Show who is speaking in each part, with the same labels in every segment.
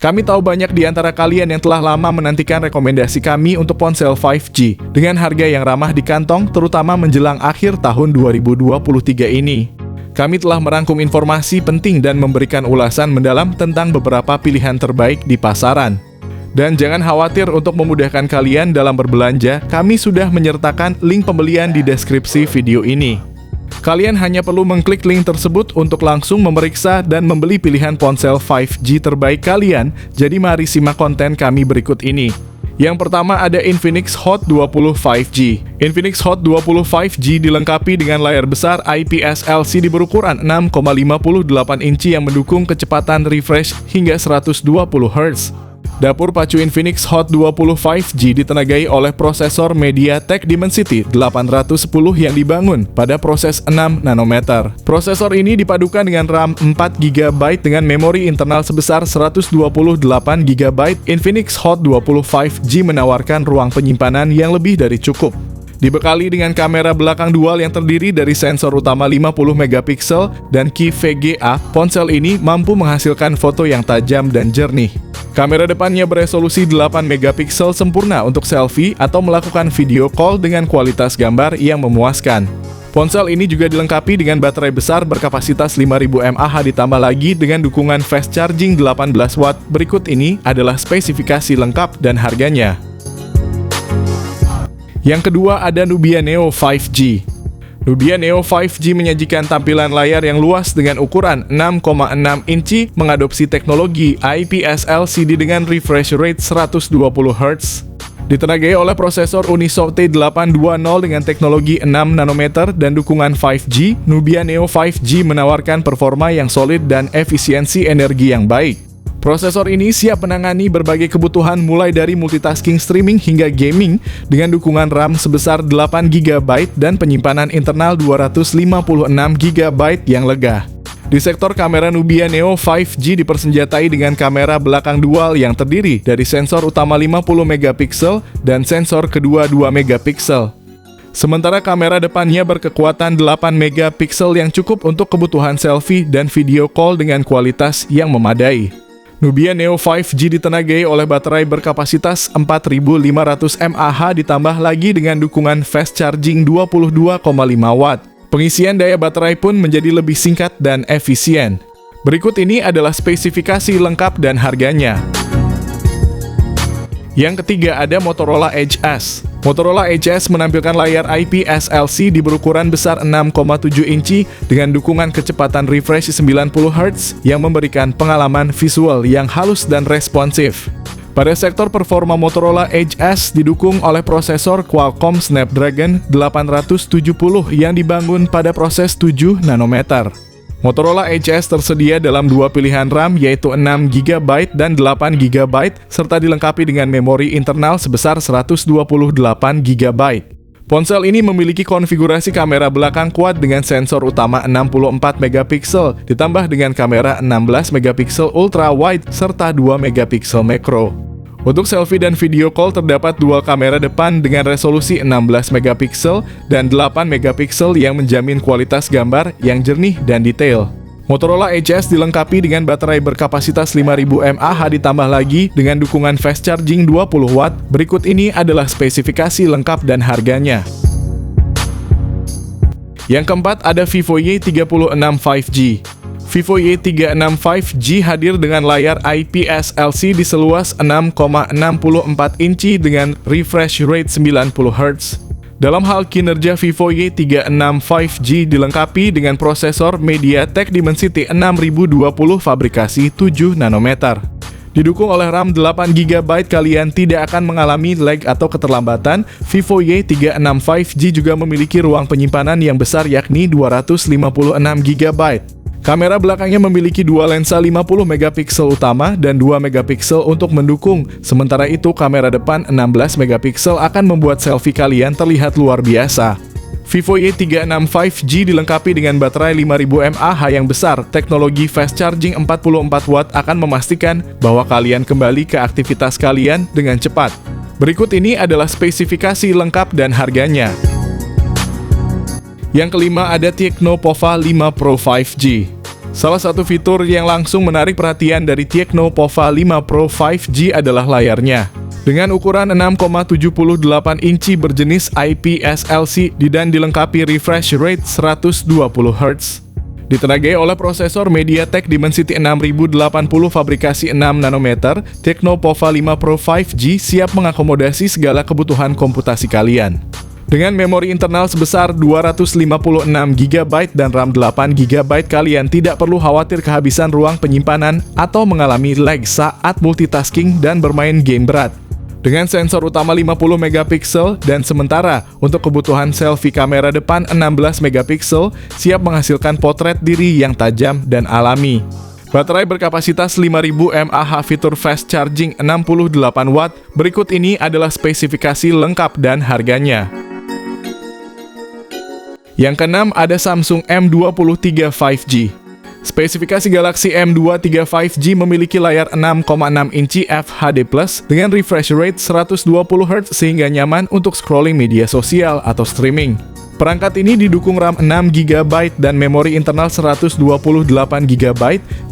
Speaker 1: Kami tahu banyak di antara kalian yang telah lama menantikan rekomendasi kami untuk ponsel 5G dengan harga yang ramah di kantong, terutama menjelang akhir tahun 2023 ini. Kami telah merangkum informasi penting dan memberikan ulasan mendalam tentang beberapa pilihan terbaik di pasaran. Dan jangan khawatir, untuk memudahkan kalian dalam berbelanja, kami sudah menyertakan link pembelian di deskripsi video ini. Kalian hanya perlu mengklik link tersebut untuk langsung memeriksa dan membeli pilihan ponsel 5G terbaik kalian. Jadi mari simak konten kami berikut ini. Yang pertama ada Infinix Hot 20 5G. Infinix Hot 20 5G dilengkapi dengan layar besar IPS LCD berukuran 6,58 inci yang mendukung kecepatan refresh hingga 120 Hz. Dapur pacu Infinix Hot 20 5G ditenagai oleh prosesor MediaTek Dimensity 810 yang dibangun pada proses 6 nanometer. Prosesor ini dipadukan dengan RAM 4GB dengan memori internal sebesar 128GB. Infinix Hot 20 5G menawarkan ruang penyimpanan yang lebih dari cukup. Dibekali dengan kamera belakang dual yang terdiri dari sensor utama 50MP dan key VGA, ponsel ini mampu menghasilkan foto yang tajam dan jernih. Kamera depannya beresolusi 8MP sempurna untuk selfie atau melakukan video call dengan kualitas gambar yang memuaskan. Ponsel ini juga dilengkapi dengan baterai besar berkapasitas 5000 mAh ditambah lagi dengan dukungan fast charging 18 watt. Berikut ini adalah spesifikasi lengkap dan harganya. Yang kedua ada Nubia Neo 5G. Nubia Neo 5G menyajikan tampilan layar yang luas dengan ukuran 6,6 inci, mengadopsi teknologi IPS LCD dengan refresh rate 120 Hz. Ditenagai oleh prosesor Unisoc T820 dengan teknologi 6 nanometer dan dukungan 5G, Nubia Neo 5G menawarkan performa yang solid dan efisiensi energi yang baik. Prosesor ini siap menangani berbagai kebutuhan mulai dari multitasking streaming hingga gaming dengan dukungan RAM sebesar 8GB dan penyimpanan internal 256GB yang lega. Di sektor kamera, Nubia Neo 5G dipersenjatai dengan kamera belakang dual yang terdiri dari sensor utama 50MP dan sensor kedua 2MP. Sementara kamera depannya berkekuatan 8MP yang cukup untuk kebutuhan selfie dan video call dengan kualitas yang memadai. Nubia Neo 5G ditenagai oleh baterai berkapasitas 4500 mAh ditambah lagi dengan dukungan fast charging 22,5 watt. Pengisian daya baterai pun menjadi lebih singkat dan efisien. Berikut ini adalah spesifikasi lengkap dan harganya. Yang ketiga ada Motorola Edge S. Motorola Edge S menampilkan layar IPS LCD berukuran besar 6,7 inci dengan dukungan kecepatan refresh 90 Hz yang memberikan pengalaman visual yang halus dan responsif. Pada sektor performa, Motorola Edge S didukung oleh prosesor Qualcomm Snapdragon 870 yang dibangun pada proses 7 nanometer. Motorola Edge S tersedia dalam dua pilihan RAM, yaitu 6GB dan 8GB, serta dilengkapi dengan memori internal sebesar 128GB. Ponsel ini memiliki konfigurasi kamera belakang kuat dengan sensor utama 64MP, ditambah dengan kamera 16MP ultra wide serta 2MP makro. Untuk selfie dan video call terdapat dual kamera depan dengan resolusi 16MP dan 8MP yang menjamin kualitas gambar yang jernih dan detail. Motorola Edge S dilengkapi dengan baterai berkapasitas 5000 mAh ditambah lagi dengan dukungan fast charging 20 watt. Berikut ini adalah spesifikasi lengkap dan harganya. Yang keempat ada Vivo Y36 5G. Vivo Y36 5G hadir dengan layar IPS LCD seluas 6,64 inci dengan refresh rate 90 Hz. Dalam hal kinerja, Vivo Y36 5G dilengkapi dengan prosesor MediaTek Dimensity 6020 fabrikasi 7 nanometer. Didukung oleh RAM 8GB, kalian tidak akan mengalami lag atau keterlambatan. Vivo Y36 5G juga memiliki ruang penyimpanan yang besar yakni 256GB. Kamera belakangnya memiliki dua lensa 50MP utama dan 2MP untuk mendukung. Sementara itu, kamera depan 16MP akan membuat selfie kalian terlihat luar biasa. Vivo Y36 5G dilengkapi dengan baterai 5000 mAh yang besar. Teknologi fast charging 44 watt akan memastikan bahwa kalian kembali ke aktivitas kalian dengan cepat. Berikut ini adalah spesifikasi lengkap dan harganya. Yang kelima ada Tecno Pova 5 Pro 5G. Salah satu fitur yang langsung menarik perhatian dari Tecno Pova 5 Pro 5G adalah layarnya. Dengan ukuran 6,78 inci berjenis IPS LCD dan dilengkapi refresh rate 120 Hz. Ditenagai oleh prosesor MediaTek Dimensity 6080 fabrikasi 6 nanometer, Tecno Pova 5 Pro 5G siap mengakomodasi segala kebutuhan komputasi kalian. Dengan memori internal sebesar 256 GB dan RAM 8 GB, kalian tidak perlu khawatir kehabisan ruang penyimpanan atau mengalami lag saat multitasking dan bermain game berat. Dengan sensor utama 50 megapiksel dan sementara untuk kebutuhan selfie kamera depan 16 megapiksel siap menghasilkan potret diri yang tajam dan alami. Baterai berkapasitas 5000 mAh fitur fast charging 68 watt. Berikut ini adalah spesifikasi lengkap dan harganya. Yang keenam ada Samsung M23 5G. Spesifikasi Galaxy M23 5G memiliki layar 6,6 inci FHD+ dengan refresh rate 120 Hz sehingga nyaman untuk scrolling media sosial atau streaming. Perangkat ini didukung RAM 6 GB dan memori internal 128 GB.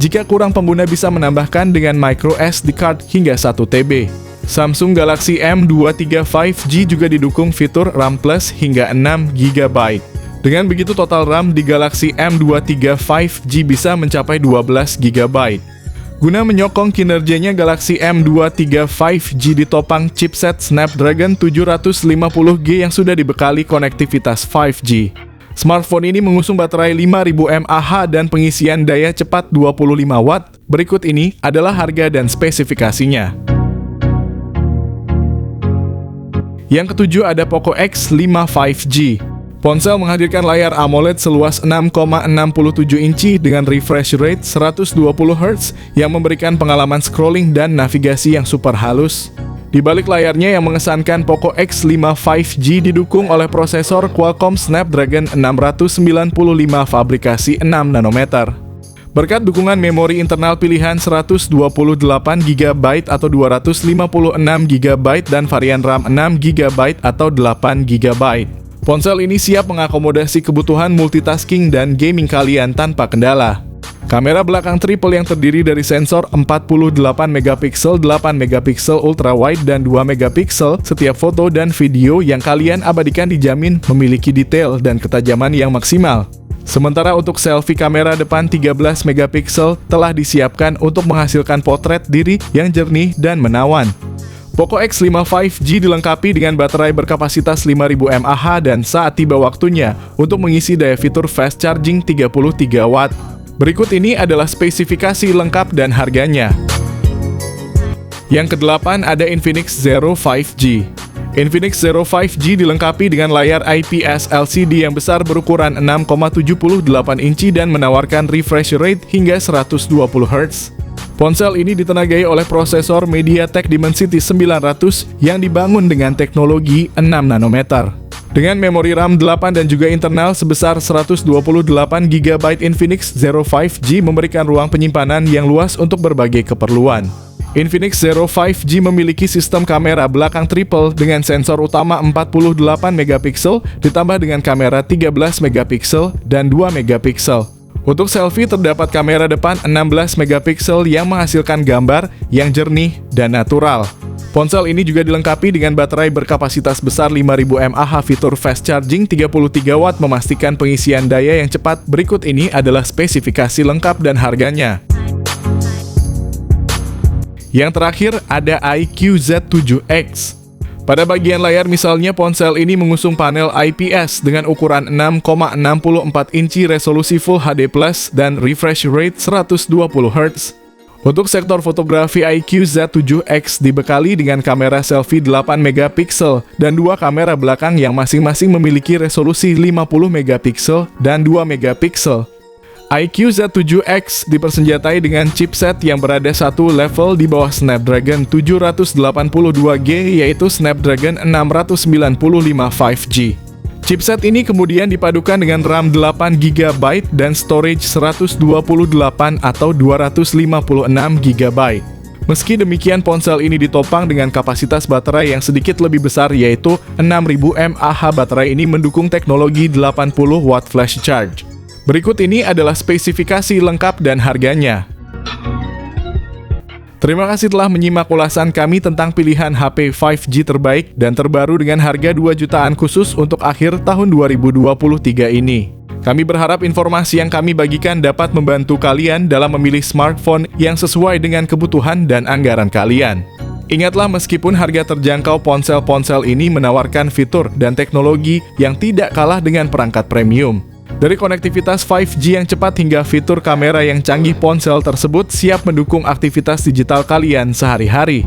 Speaker 1: Jika kurang, pengguna bisa menambahkan dengan micro SD card hingga 1 TB. Samsung Galaxy M23 5G juga didukung fitur RAM Plus hingga 6 GB. Dengan begitu total RAM di Galaxy M23 5G bisa mencapai 12 GB. Guna menyokong kinerjanya, Galaxy M23 5G ditopang chipset Snapdragon 750G yang sudah dibekali konektivitas 5G. Smartphone ini mengusung baterai 5000 mAh dan pengisian daya cepat 25 watt. Berikut ini adalah harga dan spesifikasinya. Yang ketujuh ada Poco X5 5G. Ponsel menghadirkan layar AMOLED seluas 6,67 inci dengan refresh rate 120 Hz yang memberikan pengalaman scrolling dan navigasi yang super halus. Di balik layarnya yang mengesankan, Poco X5 5G didukung oleh prosesor Qualcomm Snapdragon 695 fabrikasi 6 nanometer. Berkat dukungan memori internal pilihan 128 GB atau 256 GB dan varian RAM 6 GB atau 8 GB. Ponsel ini siap mengakomodasi kebutuhan multitasking dan gaming kalian tanpa kendala. Kamera belakang triple yang terdiri dari sensor 48 megapiksel, 8 megapiksel ultrawide dan 2 megapiksel. Setiap foto dan video yang kalian abadikan dijamin memiliki detail dan ketajaman yang maksimal. Sementara untuk selfie, kamera depan 13 megapiksel telah disiapkan untuk menghasilkan potret diri yang jernih dan menawan. Poco X5 5G dilengkapi dengan baterai berkapasitas 5000 mAh dan saat tiba waktunya untuk mengisi daya fitur fast charging 33 watt. Berikut ini adalah spesifikasi lengkap dan harganya. Yang kedelapan ada Infinix Zero 5G. Infinix Zero 5G dilengkapi dengan layar IPS LCD yang besar berukuran 6,78 inci dan menawarkan refresh rate hingga 120 Hz. Ponsel ini ditenagai oleh prosesor MediaTek Dimensity 900 yang dibangun dengan teknologi 6 nanometer. Dengan memori RAM 8 dan juga internal sebesar 128 GB, Infinix Zero 5G memberikan ruang penyimpanan yang luas untuk berbagai keperluan. Infinix Zero 5G memiliki sistem kamera belakang triple dengan sensor utama 48 megapiksel ditambah dengan kamera 13 megapiksel dan 2 megapiksel. Untuk selfie terdapat kamera depan 16 megapiksel yang menghasilkan gambar yang jernih dan natural. Ponsel ini juga dilengkapi dengan baterai berkapasitas besar 5000 mAh fitur fast charging 33 watt memastikan pengisian daya yang cepat. Berikut ini adalah spesifikasi lengkap dan harganya. Yang terakhir ada iQOO Z7X. Pada bagian layar misalnya, ponsel ini mengusung panel IPS dengan ukuran 6,64 inci, resolusi Full HD+, dan refresh rate 120 Hz. Untuk sektor fotografi, iQOO Z7X dibekali dengan kamera selfie 8 megapiksel dan dua kamera belakang yang masing-masing memiliki resolusi 50 megapiksel dan 2 megapiksel. iQOO Z7X dipersenjatai dengan chipset yang berada satu level di bawah Snapdragon 782G yaitu Snapdragon 695 5G. Chipset ini kemudian dipadukan dengan RAM 8GB dan storage 128 atau 256 GB. Meski demikian, ponsel ini ditopang dengan kapasitas baterai yang sedikit lebih besar yaitu 6000 mAh. Baterai ini mendukung teknologi 80 watt flash charge. Berikut ini adalah spesifikasi lengkap dan harganya. Terima kasih telah menyimak ulasan kami tentang pilihan HP 5G terbaik dan terbaru dengan harga 2 jutaan khusus untuk akhir tahun 2023 ini. Kami berharap informasi yang kami bagikan dapat membantu kalian dalam memilih smartphone yang sesuai dengan kebutuhan dan anggaran kalian. Ingatlah, meskipun harga terjangkau, ponsel-ponsel ini menawarkan fitur dan teknologi yang tidak kalah dengan perangkat premium. Dari konektivitas 5G yang cepat hingga fitur kamera yang canggih, ponsel tersebut siap mendukung aktivitas digital kalian sehari-hari.